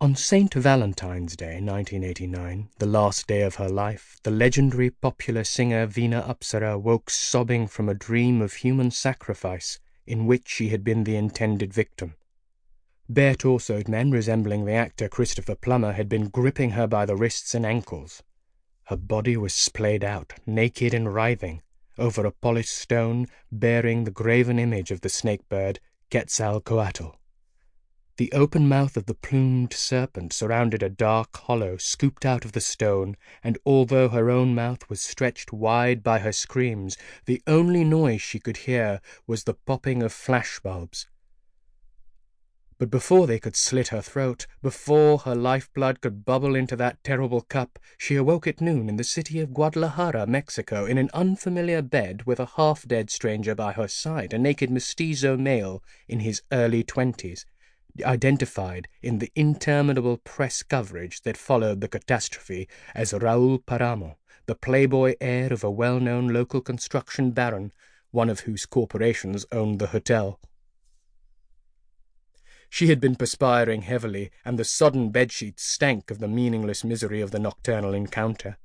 On St. Valentine's Day, 1989, the last day of her life, the legendary popular singer Vina Apsara woke sobbing from a dream of human sacrifice in which she had been the intended victim. Bare-torsoed men resembling the actor Christopher Plummer had been gripping her by the wrists and ankles. Her body was splayed out, naked and writhing, over a polished stone bearing the graven image of the snake-bird Quetzalcoatl. The open mouth of the plumed serpent surrounded a dark hollow scooped out of the stone, and although her own mouth was stretched wide by her screams, the only noise she could hear was the popping of flashbulbs. But before they could slit her throat, before her lifeblood could bubble into that terrible cup, she awoke at noon in the city of Guadalajara, Mexico, in an unfamiliar bed with a half-dead stranger by her side, a naked mestizo male in his early 20s. Identified in the interminable press coverage that followed the catastrophe as Raul Paramo, the playboy heir of a well-known local construction baron, one of whose corporations owned the hotel. She had been perspiring heavily, and the sodden bedsheets stank of the meaningless misery of the nocturnal encounter.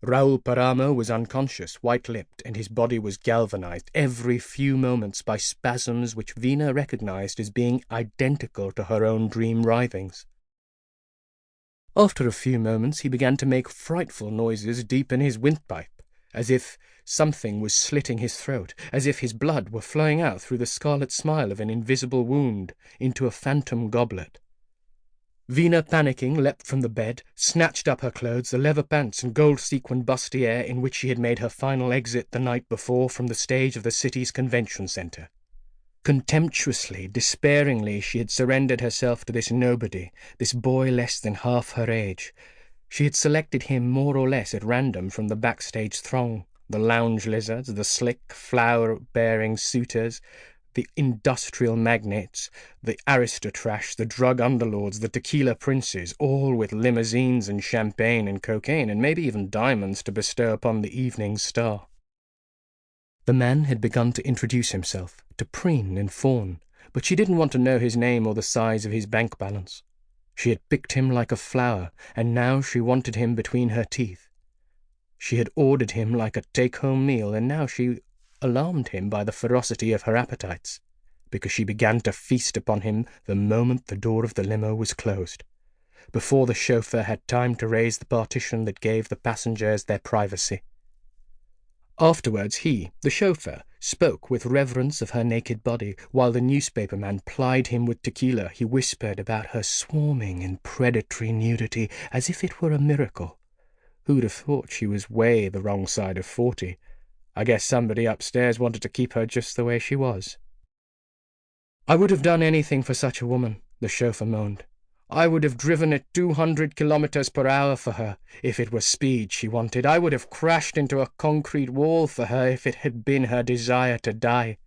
Raul Paramo was unconscious, white-lipped, and his body was galvanized every few moments by spasms which Vina recognized as being identical to her own dream writhings. After a few moments he began to make frightful noises deep in his windpipe, as if something was slitting his throat, as if his blood were flowing out through the scarlet smile of an invisible wound into a phantom goblet. Vina, panicking, leapt from the bed, snatched up her clothes, the leather pants and gold-sequined bustier in which she had made her final exit the night before from the stage of the city's convention centre. Contemptuously, despairingly, she had surrendered herself to this nobody, this boy less than half her age. She had selected him more or less at random from the backstage throng, the lounge lizards, the slick, flower-bearing suitors, the industrial magnates, the aristotrash, the drug underlords, the tequila princes, all with limousines and champagne and cocaine and maybe even diamonds to bestow upon the evening star. The man had begun to introduce himself, to preen and fawn, but she didn't want to know his name or the size of his bank balance. She had picked him like a flower, and now she wanted him between her teeth. She had ordered him like a take-home meal, and now she alarmed him by the ferocity of her appetites, because she began to feast upon him the moment the door of the limo was closed, before the chauffeur had time to raise the partition that gave the passengers their privacy. Afterwards he, the chauffeur, spoke with reverence of her naked body, while the newspaperman plied him with tequila. He whispered about her swarming in predatory nudity as if it were a miracle. Who'd have thought she was way the wrong side of 40? I guess somebody upstairs wanted to keep her just the way she was. "I would have done anything for such a woman," the chauffeur moaned. "I would have driven at 200 kilometers per hour for her, if it were speed she wanted. I would have crashed into a concrete wall for her if it had been her desire to die."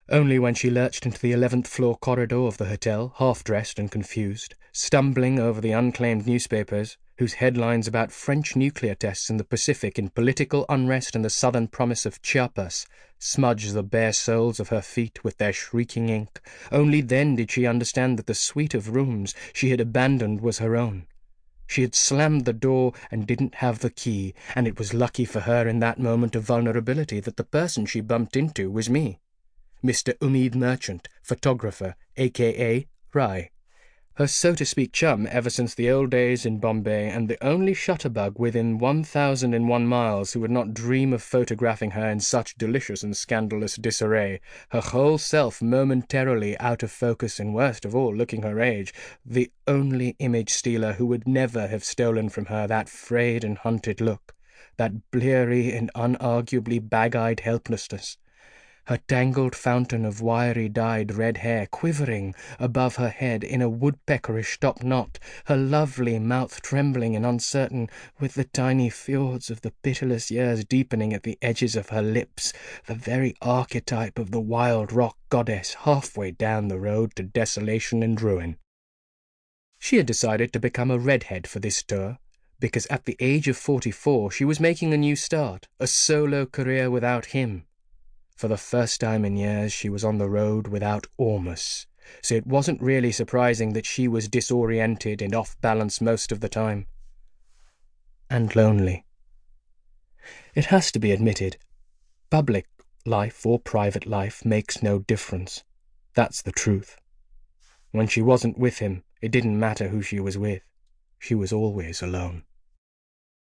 Only when she lurched into the 11th floor corridor of the hotel, half-dressed and confused, stumbling over the unclaimed newspapers, whose headlines about French nuclear tests in the Pacific in political unrest and the southern promise of Chiapas smudged the bare soles of her feet with their shrieking ink, only then did she understand that the suite of rooms she had abandoned was her own. She had slammed the door and didn't have the key, and it was lucky for her in that moment of vulnerability that the person she bumped into was me, Mr. Umid Merchant, photographer, a.k.a. Rai. Her so-to-speak chum ever since the old days in Bombay, and the only shutterbug within 1,001 miles who would not dream of photographing her in such delicious and scandalous disarray, her whole self momentarily out of focus and, worst of all, looking her age, the only image-stealer who would never have stolen from her that frayed and hunted look, that bleary and unarguably bag-eyed helplessness. Her tangled fountain of wiry dyed red hair quivering above her head in a woodpeckerish top knot, her lovely mouth trembling and uncertain, with the tiny fjords of the pitiless years deepening at the edges of her lips, the very archetype of the wild rock goddess halfway down the road to desolation and ruin. She had decided to become a redhead for this tour, because at the age of 44 she was making a new start, a solo career without him. For the first time in years she was on the road without Ormus, so it wasn't really surprising that she was disoriented and off balance most of the time. And lonely. It has to be admitted, public life or private life makes no difference. That's the truth. When she wasn't with him, it didn't matter who she was with. She was always alone.